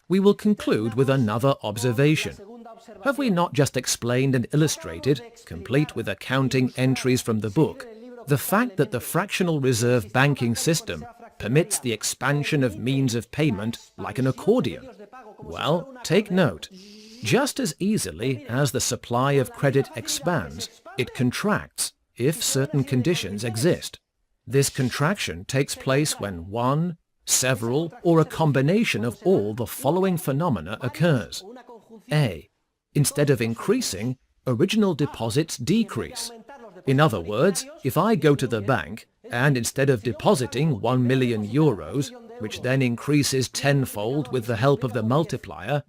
we will conclude with another observation. Have we not just explained and illustrated, complete with accounting entries from the book, the fact that the fractional reserve banking system permits the expansion of means of payment like an accordion? Well, take note. Just as easily as the supply of credit expands, it contracts if certain conditions exist. This contraction takes place when one, several, or a combination of all the following phenomena occurs. A. Instead of increasing, original deposits decrease. In other words, if I go to the bank and instead of depositing 1 million euros, which then increases tenfold with the help of the multiplier,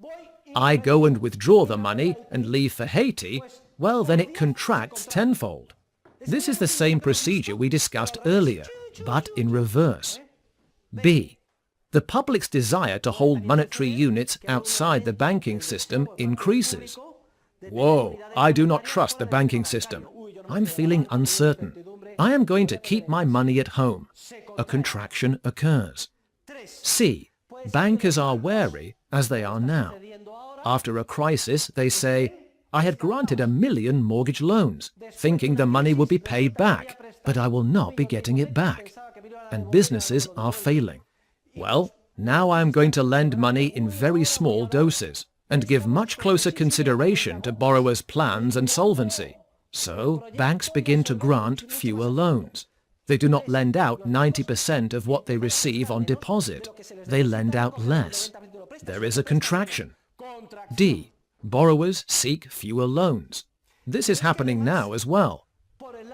I go and withdraw the money and leave for Haiti, well then it contracts tenfold. This is the same procedure we discussed earlier, but in reverse. B. The public's desire to hold monetary units outside the banking system increases. Whoa, I do not trust the banking system. I'm feeling uncertain. I am going to keep my money at home. A contraction occurs. C. Bankers are wary, as they are now. After a crisis, they say, I had granted 1 million mortgage loans, thinking the money would be paid back, but I will not be getting it back. And businesses are failing. Well, now I am going to lend money in very small doses and give much closer consideration to borrowers' plans and solvency. So, banks begin to grant fewer loans. They do not lend out 90% of what they receive on deposit. They lend out less. There is a contraction. D. Borrowers seek fewer loans. This is happening now as well.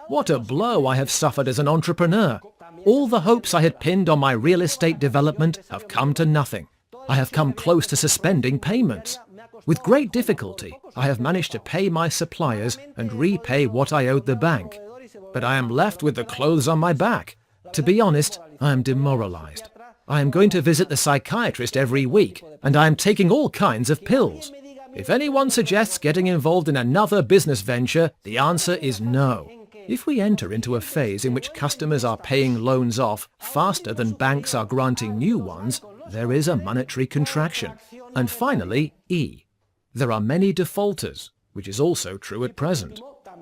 What a blow I have suffered as an entrepreneur. All the hopes I had pinned on my real estate development have come to nothing. I have come close to suspending payments. With great difficulty, I have managed to pay my suppliers and repay what I owed the bank. But I am left with the clothes on my back. To be honest, I am demoralized. I am going to visit the psychiatrist every week, and I am taking all kinds of pills. If anyone suggests getting involved in another business venture, the answer is no. If we enter into a phase in which customers are paying loans off faster than banks are granting new ones, there is a monetary contraction. And finally, E. There are many defaulters, which is also true at present.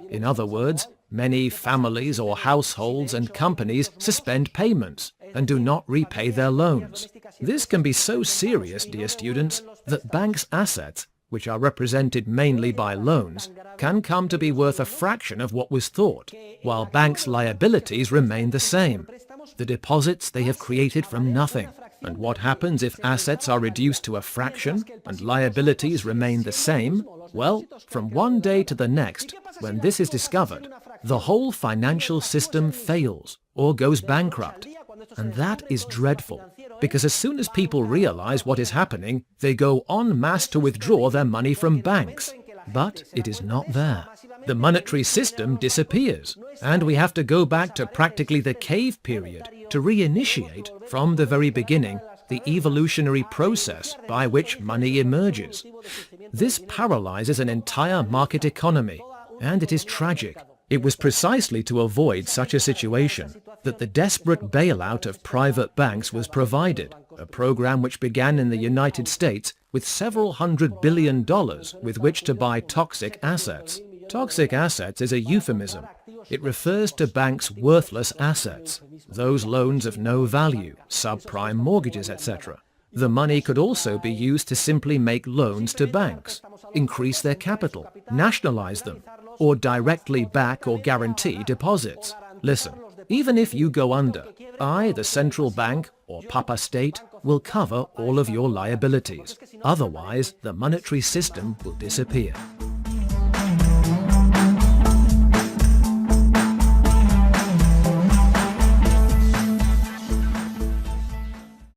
In other words, many families or households and companies suspend payments and do not repay their loans. This can be so serious, dear students, that banks' assets, which are represented mainly by loans, can come to be worth a fraction of what was thought, while banks' liabilities remain the same. The deposits they have created from nothing. And what happens if assets are reduced to a fraction and liabilities remain the same? Well, from one day to the next, when this is discovered, the whole financial system fails or goes bankrupt. And that is dreadful, because as soon as people realize what is happening, they go en masse to withdraw their money from banks. But it is not there. The monetary system disappears, and we have to go back to practically the cave period to reinitiate from the very beginning the evolutionary process by which money emerges. This paralyzes an entire market economy, and it is tragic. It was precisely to avoid such a situation that the desperate bailout of private banks was provided, a program which began in the United States with several $100 billion with which to buy toxic assets. Toxic assets is a euphemism. It refers to banks' worthless assets, those loans of no value, subprime mortgages, etc. The money could also be used to simply make loans to banks, increase their capital, nationalize them, or directly back or guarantee deposits. Listen, even if you go under, I, the central bank, or Papa State, will cover all of your liabilities. Otherwise, the monetary system will disappear.